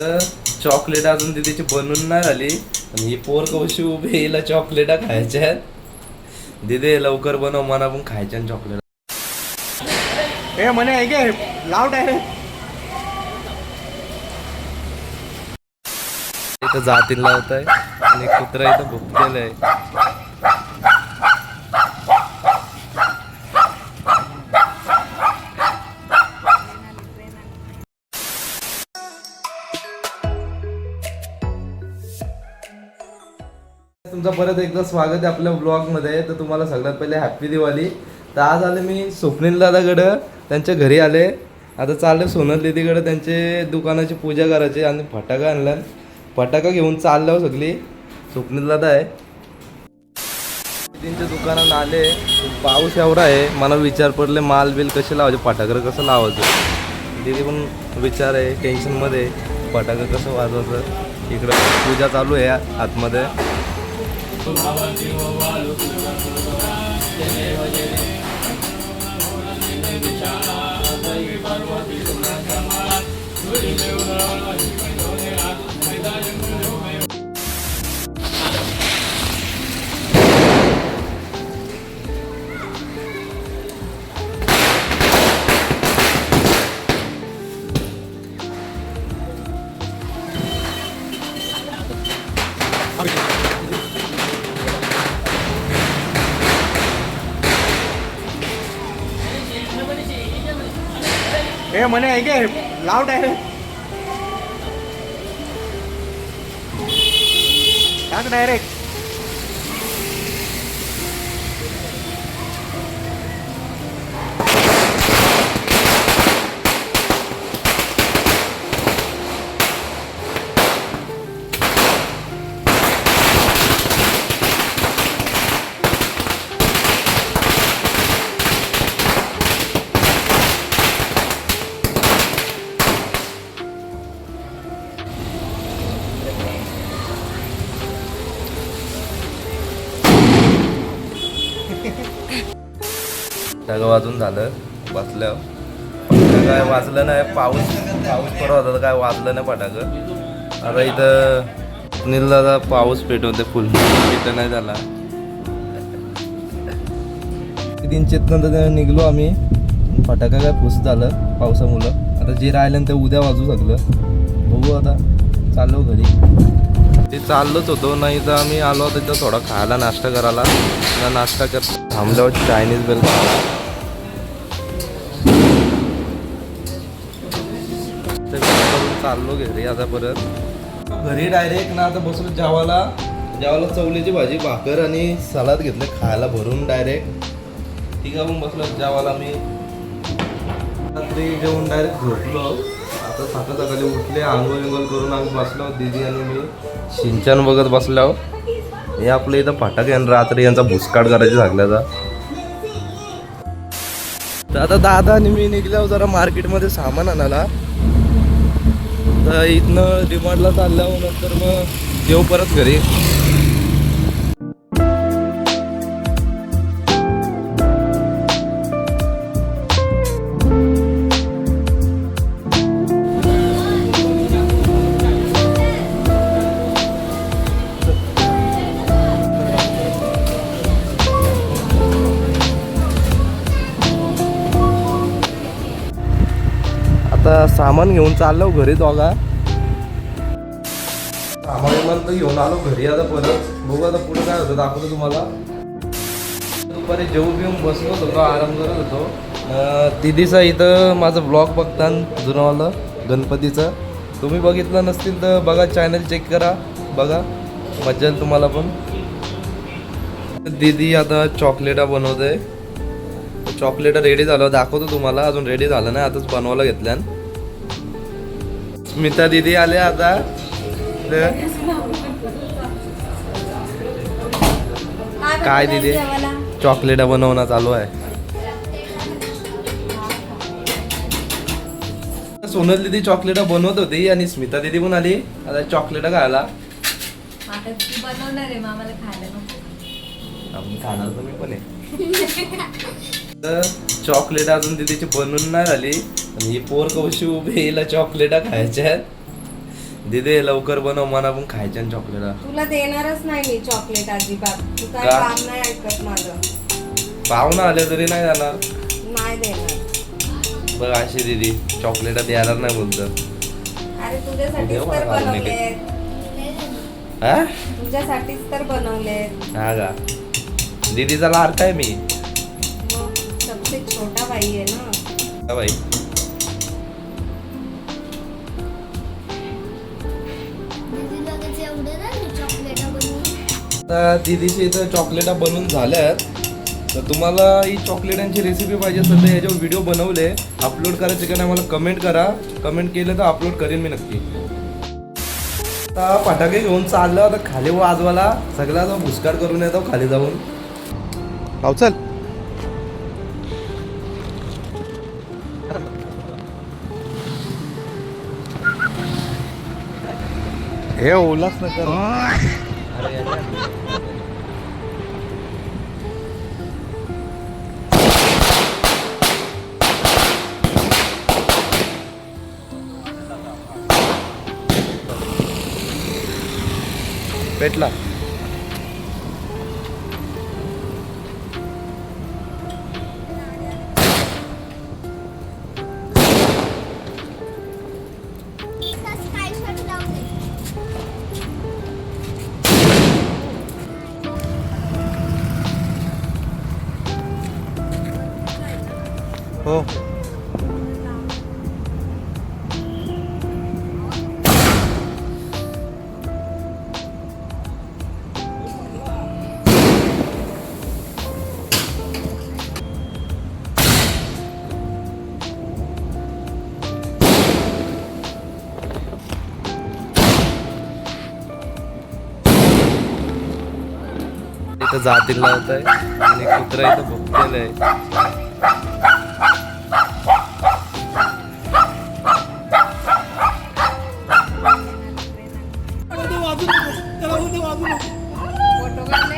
तर चॉकलेट अजून तिची बनून नाही झाली आणि ही पोर कशी उभी हिला चॉकलेटा खायच्या आहेत. दिदे लवकर बनव, मला पण खायच्या चॉकलेट. ए म्हणे आहे गे लाव डायरेक्ट. इथं जातील लावत आहे आणि कुत्रा इथं भुकलेलं आहे. तुमचं परत एकदा स्वागत आहे आपल्या ब्लॉगमध्ये. तर तुम्हाला सगळ्यात पहिले हॅप्पी दिवाळी. तर आज आले मी स्वप्नील दादाकडं, त्यांच्या घरी आले. आता चालले सोनल दीदीकडे त्यांचे दुकानाची पूजा करायची आणि फटाका आणला. फटाका घेऊन चाललो सगळी. स्वप्नील दादा आहे त्यांच्या दुकानात आले. पाऊस एवढा आहे, मला विचार पडले माल बिल कसे लावायचे, फटाकर कसं लावायचं. दीदी पण विचार आहे, टेन्शनमध्ये फटाका कसं वाजवायचं. इकडं पूजा चालू आहे आतमध्ये. ए म्हणे आहे गे लाव डायरेक्ट. टाक डायरेक्ट. फटाका वाजून झालं बसल्यावर. फटाका काय वाजलं नाही, पाऊस पडत होता तर काय वाजलं नाही फटाका. आता इथं नीलदादा पाऊस पेटवते फुल, इथं नाही झाला. तीन नंतर निघलो आम्ही. फटाका काय फुस झालं पावसामुळं. आता जे राहिलं ते उद्या वाजू सगळं. बघू आता, चाललो घरी. ते चाललोच होतो, नाही तर आम्ही आलो तिथं थोडा खायला नाश्ता करायला. नाश्ता कर थांबल्यावर चायनीज बेल खायला. चाललो घरी आता परत. घरी डायरेक्ट ना आता बसलो जेवायला. चवलीची भाजी, भाकर आणि सलाद घेतलं खायला भरून डायरेक्ट. ठीक आहे, मग बसलो जेवायला. मी रात्री जेवून डायरेक्ट झोपलो. आता सकाळी उठले, आंघोळ विंगोळ करून आम्ही बसलो, दीदी आणि मी सिंचन बघत बसलो. हे आपलं इथं फटाके आणि रात्री यांचा भुसकाट करायचा झाल्याचा. तर आता दादा आणि मी निघल्यावर जरा मार्केटमध्ये सामान आणायला. तर इथनं डिमांडला चालल्यावर नंतर मग येऊ परत घरी. आता सामान घेऊन चाललो घरी दोघा. सामान तर घेऊन आलो घरी. आता परत बघू आता पुढे काय होतं, दाखवतो तुम्हाला. दुपारी जेवू पिऊन बसलो होतो, आराम करत होतो. दिदीचा इथं माझं ब्लॉग बघताना जुनावालं गणपतीचं. तुम्ही बघितलं नसतील तर बघा, चॅनल चेक करा, बघा, मजा येईल तुम्हाला पण. दीदी आता चॉकलेटा बनवते. चॉकलेट रेडी झालं, दाखवतो तुम्हाला. अजून रेडी झालं नाही, आताच बनवायला घेतल्या. स्मिता दीदी आले आता. काय दीदी चॉकलेट बनवणं चालू आहे. सोनल दीदी चॉकलेट बनवत होती आणि स्मिता दीदी पण आली आता चॉकलेट खायला. खाणार तर मी पण आहे. तर चॉकलेट अजून तिची बनून नाही झाली आणि ही पोर कशी उभी हिला चॉकलेटा खायच्या आहेत. दीदी लवकर बनव मला पण खायच्या चॉकलेट. तुला देणारच नाही मी चॉकलेट अजिबात. तू काय का? काम नाही ऐकत माझं. पाहुणा आले तरी नाही जाणार. नाही देणार. बघ अशी दीदी चॉकलेट द्यायला नाही बोलत. अरे तुझ्यासाठीच देव तर मला घालून बनवलेत. हा तुझ्यासाठीच तर बनवलेत. हा का दीदीचा लाडका आहे मी. मग सबसे छोटा भाई आहे ना. हा बाई आता दीदीची इथं चॉकलेटा बनवून झाल्यात. तर तुम्हाला ही चॉकलेटांची रेसिपी पाहिजे असेल तर याच्यावर व्हिडिओ बनवले अपलोड करायचे का नाही मला कमेंट करा. कमेंट केलं तर अपलोड करेन मी नक्की. आता फटाके घेऊन चाललो आता खाली वाजवायला. सगळा जो भुसकाट करून येतो खाली जाऊन. भाऊ चल. हे ओलाच नका. पेटला. हो इथं जातील लावत आहे आणि कुत्रा इथं भुकलेलं आहे. फोटो काढले.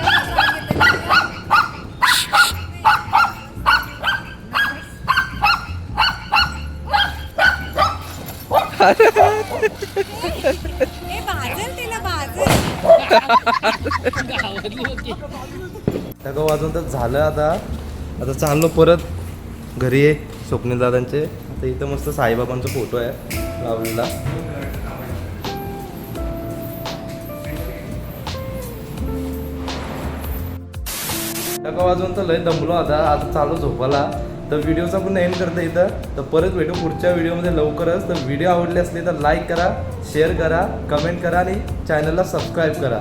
ए, भाजल तिला भाजल. सगळं वाजून तर झालं. आता आता चाललो परत घरी आहे स्वप्नील दादांचे. आता इथं मस्त साईबाबांचा फोटो आहे लावलेला. सगळं वाजून तर लय दमलो आता चालू झोपाला. तर व्हिडिओचा पण एंड करता इथं. तर परत भेटू पुढच्या व्हिडिओमध्ये लवकरच. तर व्हिडिओ आवडले असले तर लाईक करा, शेअर करा, कमेंट करा आणि चॅनलला सबस्क्राईब करा.